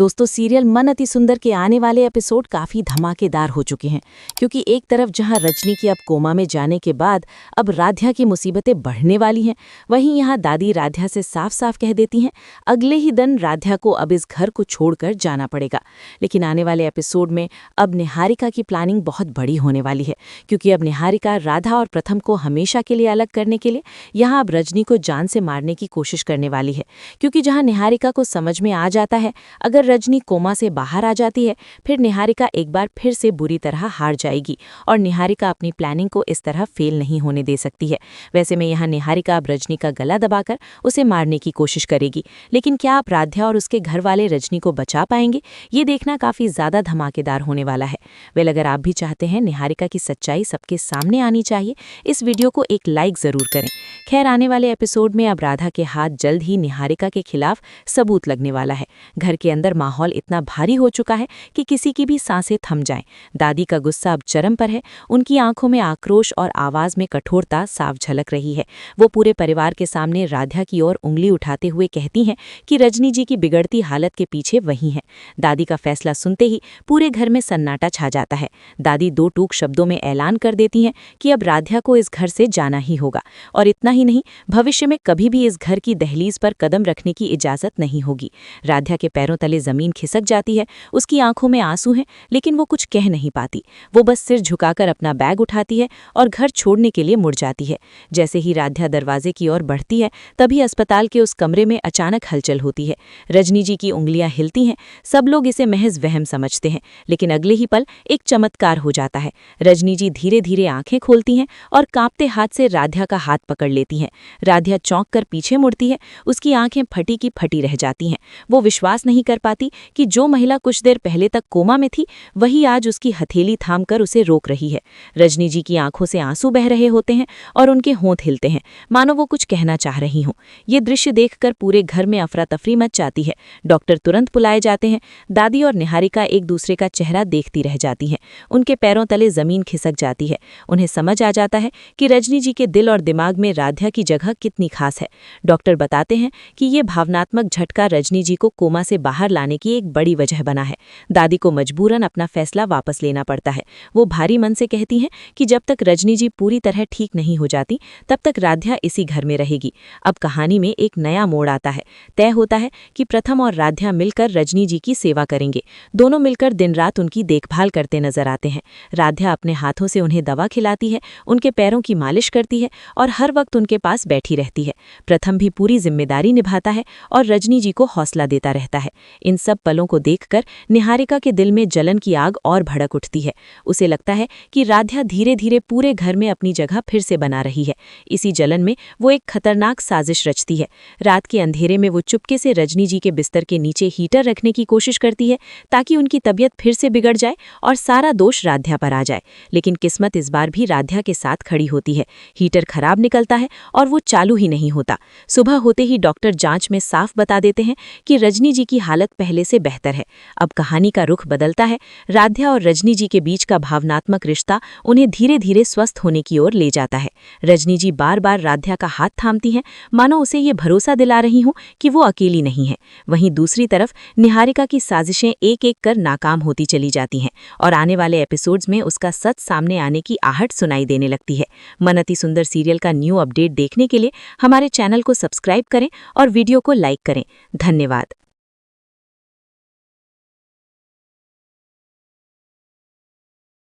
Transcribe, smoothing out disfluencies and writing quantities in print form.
दोस्तों सीरियल मन अति सुंदर के आने वाले एपिसोड काफी धमाकेदार हो चुके हैं, क्योंकि एक तरफ जहां रजनी की अब कोमा में जाने के बाद अब राध्या की मुसीबतें बढ़ने वाली हैं, वहीं यहां दादी राध्या से साफ साफ कह देती हैं अगले ही दिन राध्या को अब इस घर को छोड़कर जाना पड़ेगा। लेकिन आने वाले एपिसोड में अब निहारिका की प्लानिंग बहुत बड़ी होने वाली है, क्योंकि अब निहारिका राधा और प्रथम को हमेशा के लिए अलग करने के लिए यहाँ अब रजनी को जान से मारने की कोशिश करने वाली है। क्योंकि जहाँ निहारिका को समझ में आ जाता है अगर रजनी कोमा से बाहर आ जाती है, फिर निहारिका एक बार फिर से बुरी तरह हार जाएगी और निहारिका अपनी प्लानिंग को इस तरह फेल नहीं होने दे सकती है। वैसे में यहाँ निहारिका अब रजनी का गला दबाकर उसे मारने की कोशिश करेगी, लेकिन क्या आप राध्या और उसके घर वाले रजनी को बचा पाएंगे, ये देखना काफी ज्यादा धमाकेदार होने वाला है। वेल, अगर आप भी चाहते हैं निहारिका की सच्चाई सबके सामने आनी चाहिए, इस वीडियो को एक लाइक जरूर करें। खैर, आने वाले एपिसोड में अब राधा के हाथ जल्द ही निहारिका के खिलाफ सबूत लगने वाला है। घर के अंदर माहौल इतना भारी हो चुका है कि किसी की भी सांसें थम जाएं। दादी का गुस्सा अब चरम पर है, उनकी आंखों में आक्रोश और आवाज में कठोरता साफ झलक रही है। वो पूरे परिवार के सामने राधा की ओर उंगली उठाते हुए कहती हैं कि रजनी जी की बिगड़ती हालत के पीछे वही है। दादी का फैसला सुनते ही पूरे घर में सन्नाटा छा जाता है। दादी दो टूक शब्दों में ऐलान कर देती हैं कि अब राधा को इस घर से जाना ही होगा, और इतना ही नहीं, भविष्य में कभी भी इस घर की दहलीज पर कदम रखने की इजाजत नहीं होगी। राधा के पैरों तले जमीन खिसक जाती है, उसकी आंखों में आंसू हैं, लेकिन वो कुछ कह नहीं पाती। वो बस सिर झुकाकर अपना बैग उठाती है और घर छोड़ने के लिए मुड़ जाती है। जैसे ही राधा दरवाजे की ओर बढ़ती है, तभी अस्पताल के उस कमरे में अचानक हलचल होती है। रजनी जी की उंगलियां हिलती हैं। सब लोग इसे महज वहम समझते हैं, लेकिन अगले ही पल एक चमत्कार हो जाता है। रजनी जी धीरे धीरे आंखें खोलती हैं और कांपते हाथ से राधा का हाथ पकड़ लेती हैं। राधा चौंक कर पीछे मुड़ती है, उसकी आंखें फटी की फटी रह जाती हैं। वो विश्वास नहीं कर पाती कि जो महिला कुछ देर पहले तक कोमा में थी, वही आज उसकी हथेली थामकर उसे रोक रही है। रजनी जी की आंखों से आंसू बह रहे होते हैं और उनके होंठ हिलते हैं, मानो वो कुछ कहना चाह रही हों। ये दृश्य देखकर पूरे घर में अफरा तफरी मच जाती है। डॉक्टर तुरंत बुलाए जाते हैं। दादी और निहारिका एक दूसरे का चेहरा देखती रह जाती हैं। उनके पैरों तले जमीन खिसक जाती है। उन्हें समझ आ जाता है कि रजनी जी के दिल और दिमाग में राधा की जगह कितनी खास है। डॉक्टर बताते हैं कि ये भावनात्मक झटका रजनी जी को कोमा से बाहर लाने की एक बड़ी वजह बना है। दादी को मजबूरन अपना फैसला वापस लेना पड़ता है। वो भारी मन से कहती हैं कि जब तक रजनी जी पूरी तरह ठीक नहीं हो जाती, तब तक राधा इसी घर में रहेगी। अब कहानी में एक नया मोड़ आता है। तय होता है कि प्रथम और राधा मिलकर रजनी जी की सेवा करेंगे। दोनों मिलकर दिन रात उनकी देखभाल करते नजर आते हैं। राधा अपने हाथों से उन्हें दवा खिलाती है, उनके पैरों की मालिश करती है और हर वक्त उनके पास बैठी रहती है। प्रथम भी पूरी जिम्मेदारी निभाता है और रजनी जी को हौसला देता रहता है। इन सब पलों को देखकर निहारिका के दिल में जलन की आग और भड़क उठती है। उसे लगता है कि राधा धीरे धीरे पूरे घर में अपनी जगह फिर से बना रही है। इसी जलन में वो एक खतरनाक साजिश रचती है। रात के अंधेरे में वो चुपके से रजनी जी के बिस्तर के नीचे हीटर रखने की कोशिश करती है, ताकि उनकी तबीयत फिर से बिगड़ जाए और सारा दोष राधा पर आ जाए। लेकिन किस्मत इस बार भी राधा के साथ खड़ी होती है। हीटर खराब निकलता है और वो चालू ही नहीं होता। सुबह होते ही डॉक्टर जांच में साफ बता देते हैं कि रजनी जी की हालत पहले से बेहतर है। अब कहानी का रुख बदलता है। राधा और रजनी जी के बीच का भावनात्मक रिश्ता उन्हें धीरे धीरे स्वस्थ होने की ओर ले जाता है। रजनी जी बार बार राधा का हाथ थामती हैं, मानो उसे ये भरोसा दिला रही हूं कि वो अकेली नहीं है। वहीं दूसरी तरफ निहारिका की साजिशें एक एक कर नाकाम होती चली जाती हैं और आने वाले एपिसोड्स में उसका सच सामने आने की आहट सुनाई देने लगती है। मन अति सुंदर सीरियल का न्यू अपडेट देखने के लिए हमारे चैनल को सब्सक्राइब करें और वीडियो को लाइक करें। धन्यवाद।